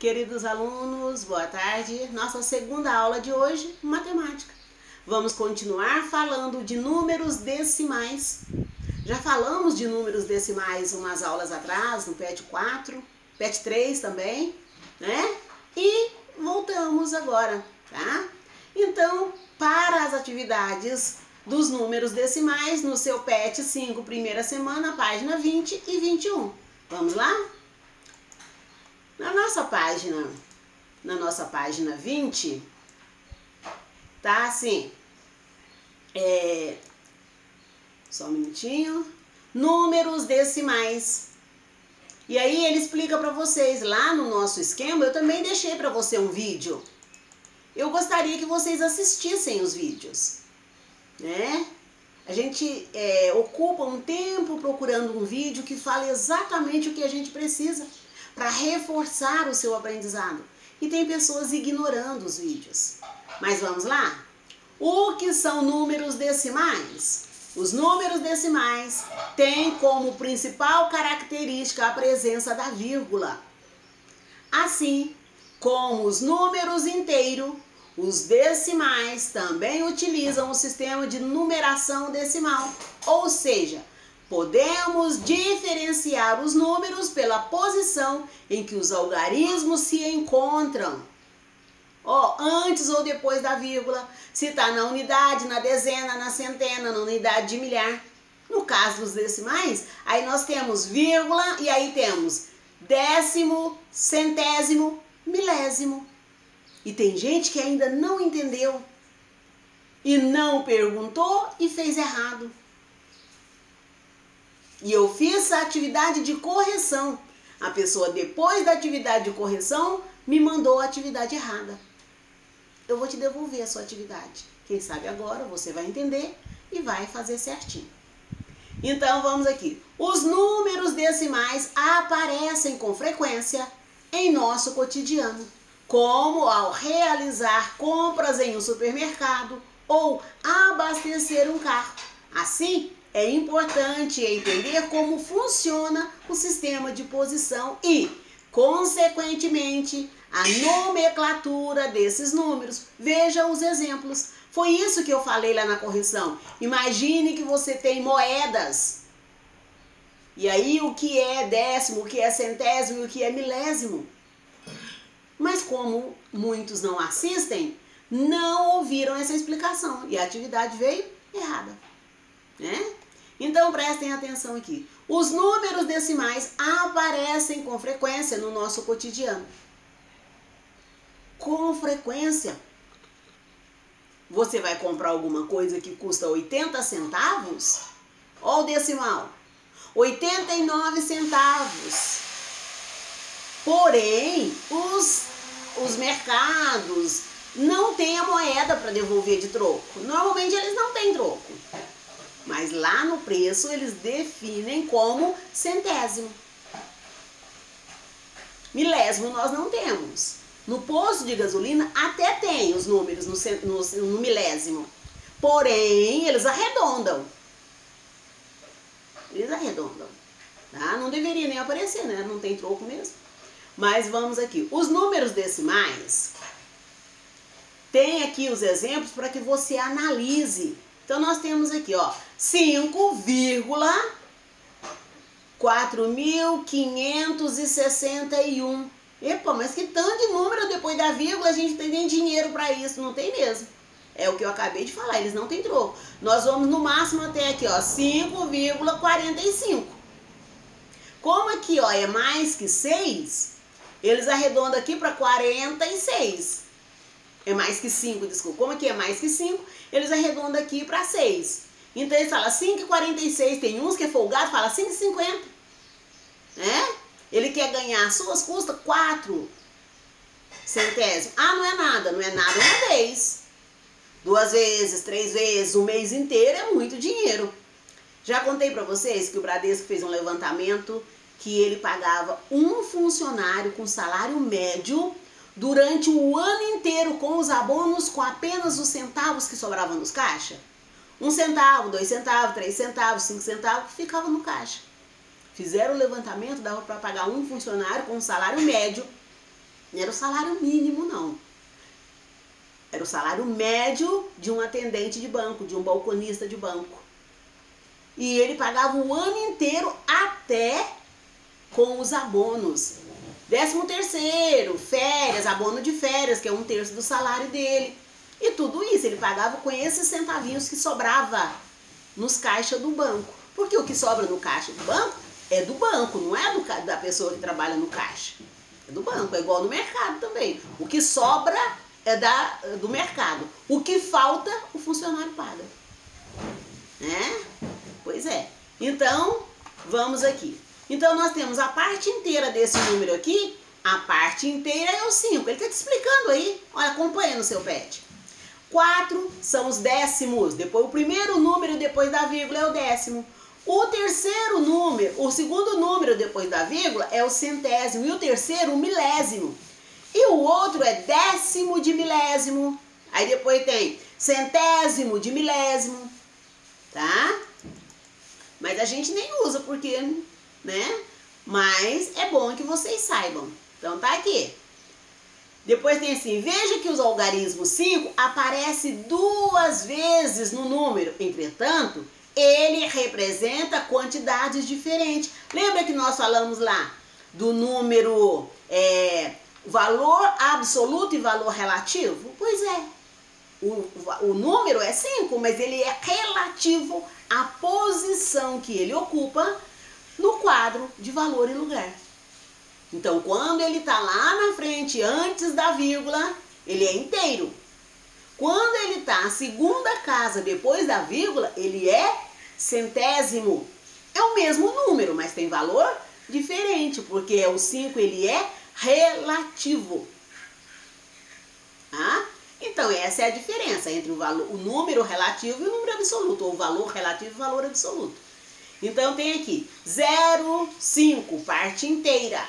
Queridos alunos, boa tarde. Nossa segunda aula de hoje, matemática. Vamos continuar falando de números decimais. Já falamos de números decimais umas aulas atrás, no PET 4, PET 3 também, né? E voltamos agora, tá? Então, para as atividades dos números decimais, no seu PET 5, primeira semana, página 20 e 21. Vamos lá? Na nossa página 20, tá assim, só um minutinho, números decimais. E aí ele explica para vocês, lá no nosso esquema, eu também deixei para você um vídeo. Eu gostaria que vocês assistissem os vídeos, né? A gente ocupa um tempo procurando um vídeo que fale exatamente o que a gente precisa para reforçar o seu aprendizado. E tem pessoas ignorando os vídeos. Mas vamos lá? O que são números decimais? Os números decimais têm como principal característica a presença da vírgula. Assim como os números inteiros, os decimais também utilizam o sistema de numeração decimal, ou seja, podemos diferenciar os números pela posição em que os algarismos se encontram. Antes ou depois da vírgula, se está na unidade, na dezena, na centena, na unidade de milhar. No caso dos decimais, aí nós temos vírgula e aí temos décimo, centésimo, milésimo. E tem gente que ainda não entendeu e não perguntou e fez errado. E eu fiz a atividade de correção. A pessoa, depois da atividade de correção, me mandou a atividade errada. Eu vou te devolver a sua atividade. Quem sabe agora você vai entender e vai fazer certinho. Então vamos aqui. Os números decimais aparecem com frequência em nosso cotidiano, como ao realizar compras em um supermercado ou abastecer um carro. Assim, é importante entender como funciona o sistema de posição e, consequentemente, a nomenclatura desses números. Veja os exemplos. Foi isso que eu falei lá na correção. Imagine que você tem moedas. E aí o que é décimo, o que é centésimo e o que é milésimo. Mas como muitos não assistem, não ouviram essa explicação. E a atividade veio errada, né? Então prestem atenção aqui. Os números decimais aparecem com frequência no nosso cotidiano. Com frequência. Você vai comprar alguma coisa que custa 80 centavos? Olha o decimal. 89 centavos. Porém, os mercados não têm a moeda para devolver de troco. Normalmente eles não têm troco. Mas lá no preço eles definem como centésimo. Milésimo nós não temos. No posto de gasolina até tem os números no milésimo. Porém, eles arredondam. Tá? Não deveria nem aparecer, né? Não tem troco mesmo. Mas vamos aqui. Os números decimais, tem aqui os exemplos para que você analise. Então, nós temos aqui, 5,4561. Epa, mas que tanto de número depois da vírgula, a gente tem nem dinheiro para isso. Não tem mesmo. É o que eu acabei de falar, eles não têm troco. Nós vamos no máximo até aqui, 5,45. Como aqui, é mais que 6, eles arredondam aqui para 46. É mais que 5, desculpa. Como aqui é mais que 5, eles arredondam aqui para 6. Então eles falam 5,46. Tem uns que é folgado, fala 5,50. Né? Ele quer ganhar as suas custas 4 centésimos. Não é nada uma vez. 2 vezes, 3 vezes, um mês inteiro é muito dinheiro. Já contei para vocês que o Bradesco fez um levantamento que ele pagava um funcionário com salário médio durante o ano inteiro com os abonos, com apenas os centavos que sobravam nos caixa. 1 centavo, 2 centavos, 3 centavos, 5 centavos, que ficava no caixa. Fizeram o levantamento, dava para pagar um funcionário com um salário médio Não era o salário mínimo, não. Era o salário médio de um atendente de banco, de um balconista de banco. E ele pagava o ano inteiro até com os abonos. 13º, férias, abono de férias, que é 1/3 do salário dele. E tudo isso ele pagava com esses centavinhos que sobrava nos caixas do banco. Porque o que sobra no caixa do banco é do banco, não é da pessoa que trabalha no caixa. É do banco, é igual no mercado também. O que sobra é do mercado. O que falta, o funcionário paga. Né? Pois é. Então, vamos aqui. Então, nós temos a parte inteira desse número aqui. A parte inteira é o 5. Ele está te explicando aí. Olha, acompanha no seu pet. 4 são os décimos. Depois, o primeiro número depois da vírgula é o décimo. O terceiro número, o segundo número depois da vírgula é o centésimo. E o terceiro, o milésimo. E o outro é décimo de milésimo. Aí depois tem centésimo de milésimo. Tá? Mas a gente nem usa porque, né? Mas é bom que vocês saibam. Então tá aqui. Depois tem assim, veja que os algarismos 5 aparece 2 vezes no número. Entretanto, ele representa quantidades diferentes. Lembra que nós falamos lá do número valor absoluto e valor relativo? Pois é. O número é 5, mas ele é relativo à posição que ele ocupa no quadro de valor e lugar. Então, quando ele está lá na frente, antes da vírgula, ele é inteiro. Quando ele está a segunda casa depois da vírgula, ele é centésimo. É o mesmo número, mas tem valor diferente, porque o 5 ele é relativo. Tá? Então, essa é a diferença entre o número relativo e o número absoluto, ou o valor relativo e o valor absoluto. Então, tem aqui 0,5, parte inteira.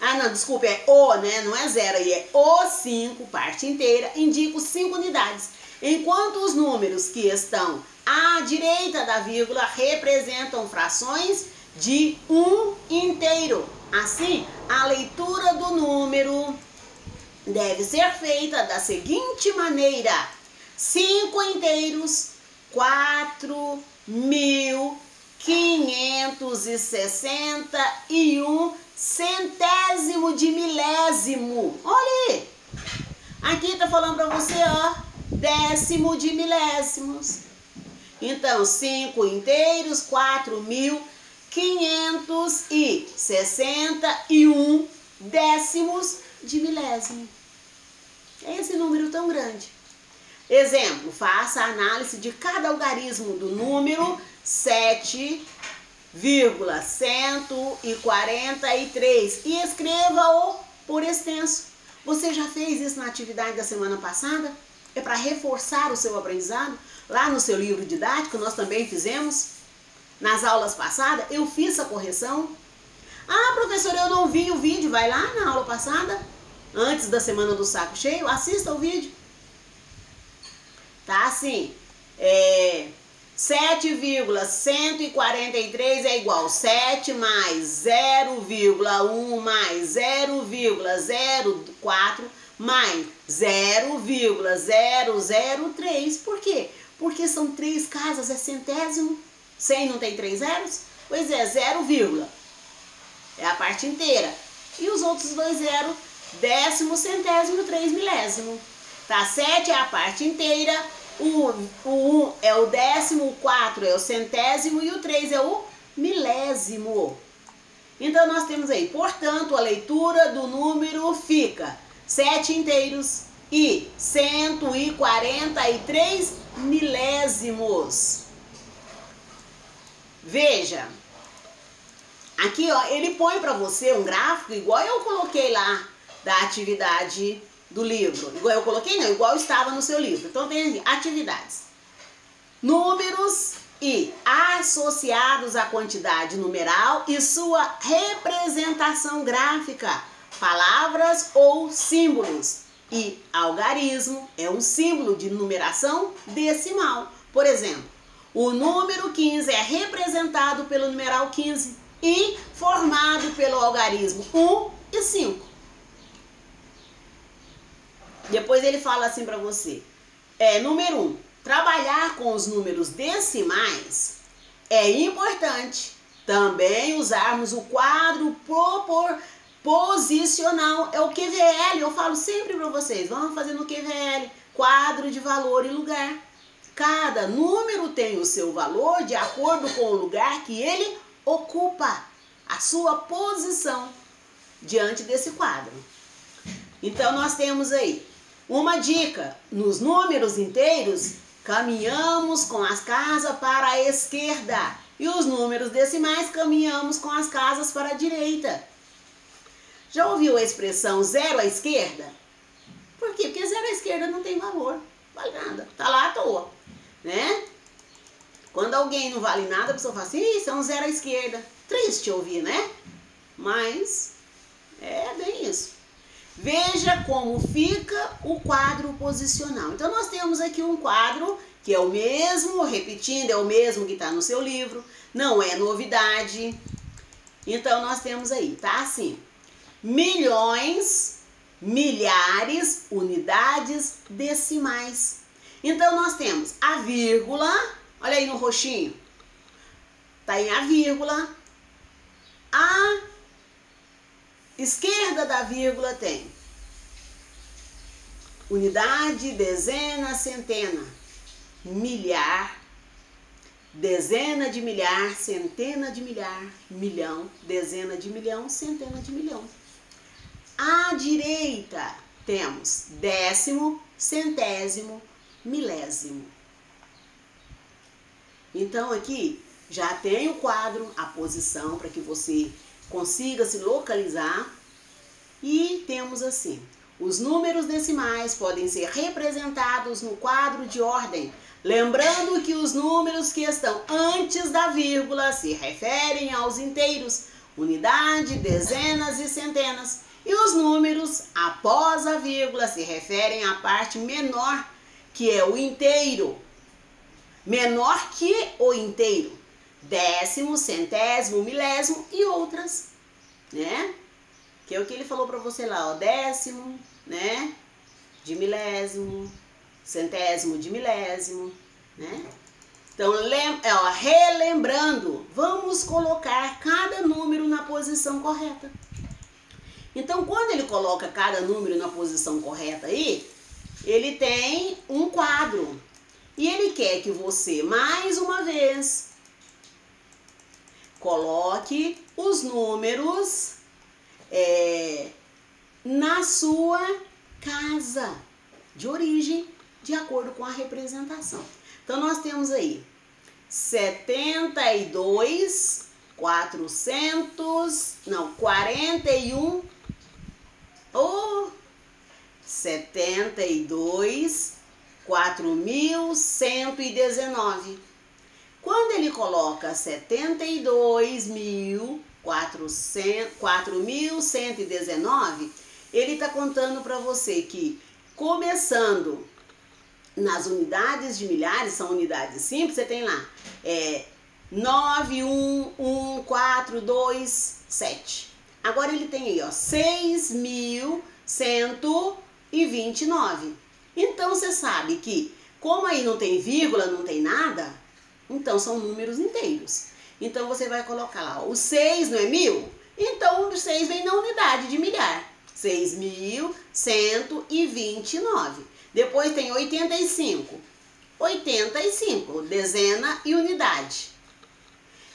Ah, não, desculpa, é o, né? Não é 0 aí, é o 5, parte inteira, indica 5 unidades. Enquanto os números que estão à direita da vírgula representam frações de 1 inteiro. Assim, a leitura do número deve ser feita da seguinte maneira: 5 inteiros, 4.561 centésimo de milésimo. Olha aí. Aqui tá falando para você, ó, décimo de milésimos. Então, 5 inteiros, 4.561 décimos de milésimo. É esse número tão grande. Exemplo, faça a análise de cada algarismo do número 7,143 e escreva-o por extenso. Você já fez isso na atividade da semana passada? É para reforçar o seu aprendizado? Lá no seu livro didático nós também fizemos. Nas aulas passadas eu fiz a correção. Ah, professora, eu não vi o vídeo. Vai lá na aula passada, antes da semana do saco cheio, assista o vídeo. Tá assim, 7,143 é igual 7 mais 0,1 mais 0,04 mais 0,003. Por quê? Porque são 3 casas, é centésimo. 100 não tem 3 zeros? Pois é, 0, é a parte inteira. E os outros 2 zeros, décimo, centésimo, 3 milésimo. Tá? 7 é a parte inteira. O 1 é o décimo, o 4 é o centésimo e o 3 é o milésimo. Então, nós temos aí, portanto, a leitura do número fica 7 inteiros e 143 milésimos. Veja, aqui ó, ele põe para você um gráfico igual eu coloquei lá da atividade do livro. Igual eu coloquei, não, igual estava no seu livro. Então tem aqui, atividades. Números e associados à quantidade numeral e sua representação gráfica, palavras ou símbolos. E algarismo é um símbolo de numeração decimal. Por exemplo, o número 15 é representado pelo numeral 15 e formado pelo algarismo 1 e 5. Depois ele fala assim para você. Número 1, trabalhar com os números decimais é importante. Também usarmos o quadro posicional, é o QVL. Eu falo sempre para vocês, vamos fazer no QVL, quadro de valor e lugar. Cada número tem o seu valor de acordo com o lugar que ele ocupa, a sua posição diante desse quadro. Então nós temos aí uma dica: nos números inteiros, caminhamos com as casas para a esquerda e os números decimais caminhamos com as casas para a direita. Já ouviu a expressão zero à esquerda? Por quê? Porque zero à esquerda não tem valor, não vale nada, tá lá à toa, né? Quando alguém não vale nada, a pessoa fala assim, isso é um zero à esquerda. Triste ouvir, né? Mas é bem isso. Veja como fica o quadro posicional. Então nós temos aqui um quadro que é o mesmo, repetindo, é o mesmo que está no seu livro, não é novidade. Então nós temos aí, tá assim, milhões, milhares, unidades decimais. Então nós temos a vírgula, olha aí no roxinho, tá em a vírgula, a esquerda da vírgula tem unidade, dezena, centena, milhar, dezena de milhar, centena de milhar, milhão, dezena de milhão, centena de milhão. À direita temos décimo, centésimo, milésimo. Então aqui já tem o quadro, a posição para que você consiga se localizar. E temos assim, os números decimais podem ser representados no quadro de ordem, lembrando que os números que estão antes da vírgula se referem aos inteiros, unidade, dezenas e centenas, e os números após a vírgula se referem à parte menor, que é o inteiro, menor que o inteiro, décimo, centésimo, milésimo e outras, né? Que é o que ele falou para você lá, ó, décimo, né, de milésimo, centésimo de milésimo, né? Então, relembrando, vamos colocar cada número na posição correta. Então, quando ele coloca cada número na posição correta aí, ele tem um quadro. E ele quer que você, mais uma vez, coloque os números na sua casa de origem, de acordo com a representação. Então, nós temos aí 4.119. Quando ele coloca 4.119, ele está contando para você que, começando nas unidades de milhares, são unidades simples, você tem lá 9, 1, 1, 4, 2, 7. Agora ele tem aí, ó, 6.129. Então você sabe que, como aí não tem vírgula, não tem nada, então são números inteiros. Então você vai colocar lá, o 6 não é 1.000? Então o 6 vem na unidade de milhar, 6.129. Depois tem 85, dezena e unidade.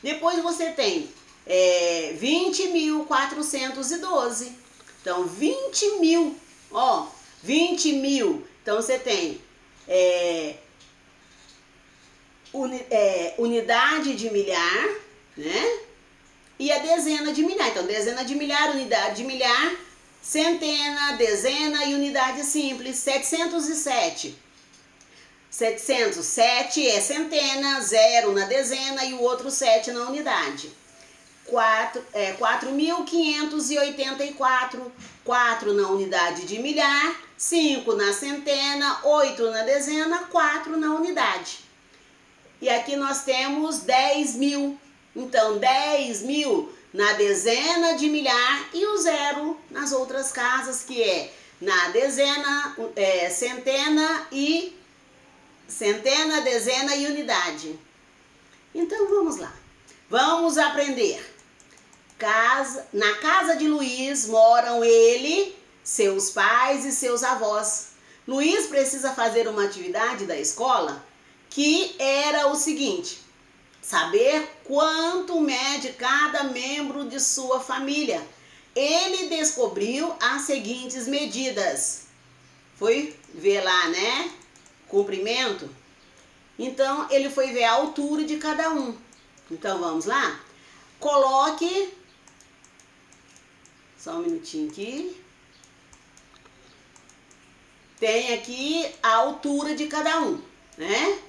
Depois você tem 20.412. Então 20.000, ó, 20.000. Então você tem unidade de milhar, né? E a dezena de milhar. Então, dezena de milhar, unidade de milhar, centena, dezena e unidade simples. 707. 707 é centena, 0 na dezena e o outro 7 na unidade. 4.584, 4 na unidade de milhar, 5 na centena, 8 na dezena, 4 na unidade. E aqui nós temos 10.000. Então, 10.000 na dezena de milhar e o 0 nas outras casas, que é na dezena, centena, dezena e unidade. Então vamos lá. Vamos aprender. Na casa de Luiz moram ele, seus pais e seus avós. Luiz precisa fazer uma atividade da escola que era o seguinte: saber quanto mede cada membro de sua família. Ele descobriu as seguintes medidas. Foi ver lá, né? Comprimento. Então, ele foi ver a altura de cada um. Então, vamos lá? Coloque... Só um minutinho aqui. Tem aqui a altura de cada um, né?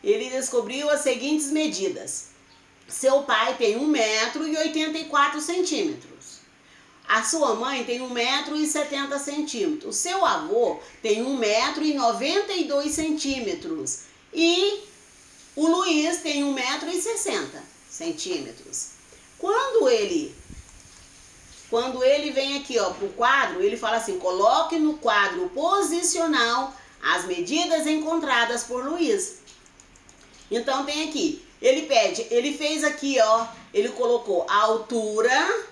Ele descobriu as seguintes medidas. Seu pai tem 1,84 m. A sua mãe tem 1,70 m. O seu avô tem 1,92 m. E o Luiz tem 1,60 m. Quando ele vem aqui, ó, pro quadro, ele fala assim: coloque no quadro posicional as medidas encontradas por Luiz. Então tem aqui, ele fez aqui, ó, ele colocou a altura.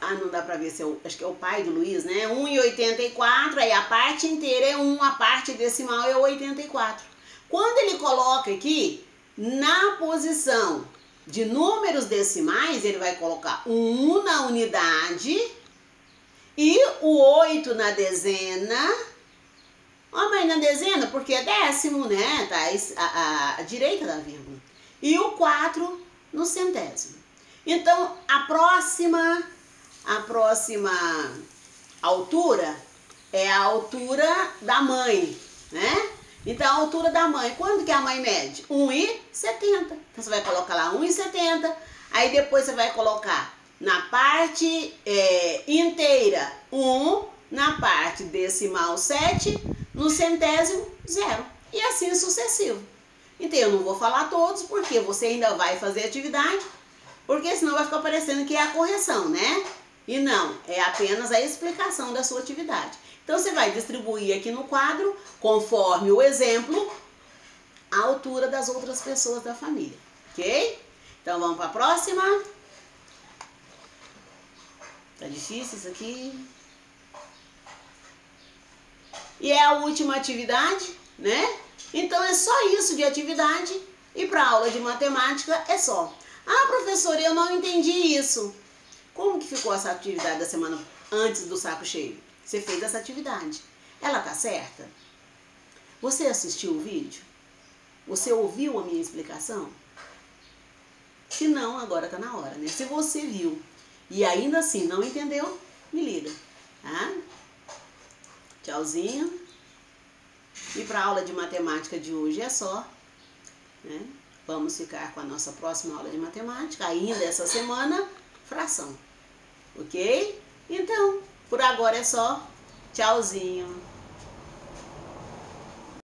Não dá pra ver se acho que é o pai do Luiz, né? 1,84, aí a parte inteira é 1, a parte decimal é 84. Quando ele coloca aqui, na posição de números decimais, ele vai colocar o 1 na unidade e o 8 na dezena. Ó, mas na dezena, porque é décimo, né? Tá à direita da vírgula. E o 4 no centésimo. Então, a próxima altura é a altura da mãe, né? Então, a altura da mãe, quando que a mãe mede? 1,70. Então, você vai colocar lá 1,70. Aí, depois você vai colocar na parte inteira 1, na parte decimal 7, no centésimo 0. E assim sucessivo. Então, eu não vou falar todos, porque você ainda vai fazer atividade, porque senão vai ficar parecendo que é a correção, né? E não, é apenas a explicação da sua atividade. Então, você vai distribuir aqui no quadro, conforme o exemplo, a altura das outras pessoas da família, ok? Então, vamos para a próxima. Tá difícil isso aqui. E é a última atividade, né? Então, é só isso de atividade. E para a aula de matemática é só. Ah, professora, eu não entendi isso. Como que ficou essa atividade da semana antes do saco cheio? Você fez essa atividade. Ela tá certa? Você assistiu o vídeo? Você ouviu a minha explicação? Se não, agora tá na hora, né? Se você viu e ainda assim não entendeu, me liga, tá? Tchauzinho. E para a aula de matemática de hoje é só, né? Vamos ficar com a nossa próxima aula de matemática, ainda essa semana, fração. Ok? Então, por agora é só. Tchauzinho.